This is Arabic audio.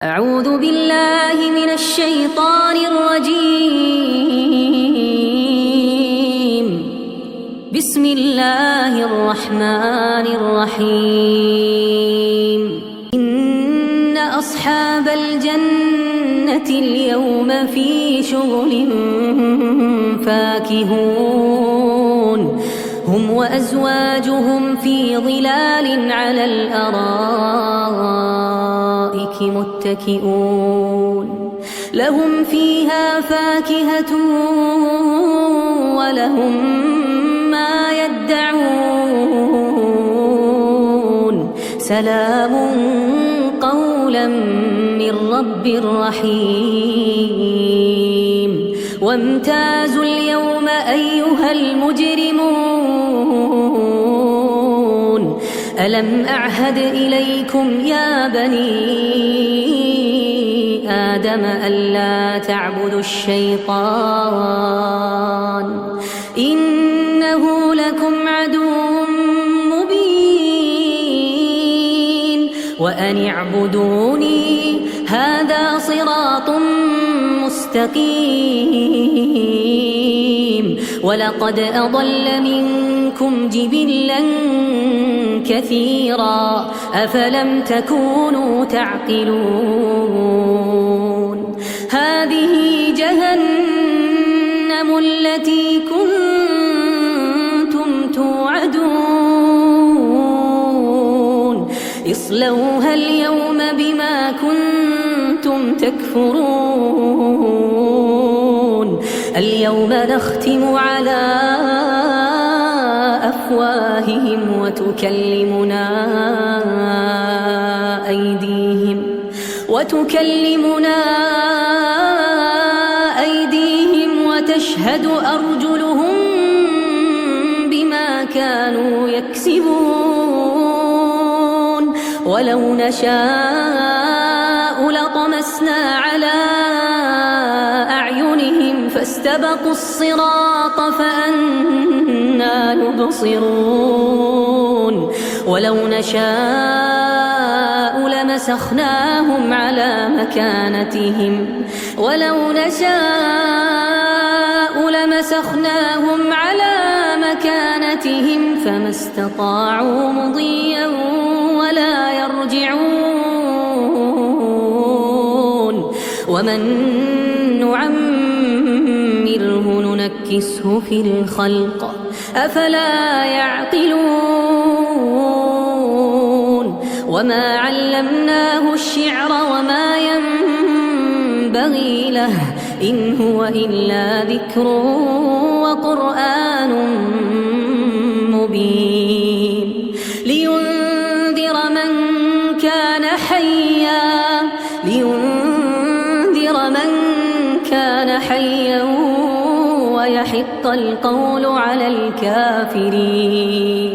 أعوذ بالله من الشيطان الرجيم. بسم الله الرحمن الرحيم. إن أصحاب الجنة اليوم في شغل فاكهون هم وأزواجهم في ظلال على الأرائك متكئون لهم فيها فاكهة ولهم ما يدعون سلام قولا من رب رحيم. وامتازوا اليوم أيها المجرمون ألم أعهد إليكم يا بني آدم ألا تعبدوا الشيطان إنه لكم عدو مبين وأن اعبدوني هذا صراط مستقيم. ولقد أضل منكم جبلا كثيرا أفلم تكونوا تعقلون. هذه جهنم التي كنتم توعدون اصلوها اليوم بما كنتم تكفرون. اليوم نختم على أفواههم وتكلمنا أيديهم وتشهد أرجلهم بما كانوا يكسبون. ولو نشاء لطمسنا على أعينهم فاستبقوا الصراط فأنى يبصرون. ولو نشاء لمسخناهم على مكانتهم فما استطاعوا مضيا ولا يرجعون. ومن نعمره ننكسه في الخلق أفلا يعقلون. وما علمناه الشعر وما ينبغي له إن هو إلا ذكر وقرآن مبين لينذر من كان حيا ويحق القول على الكافرين.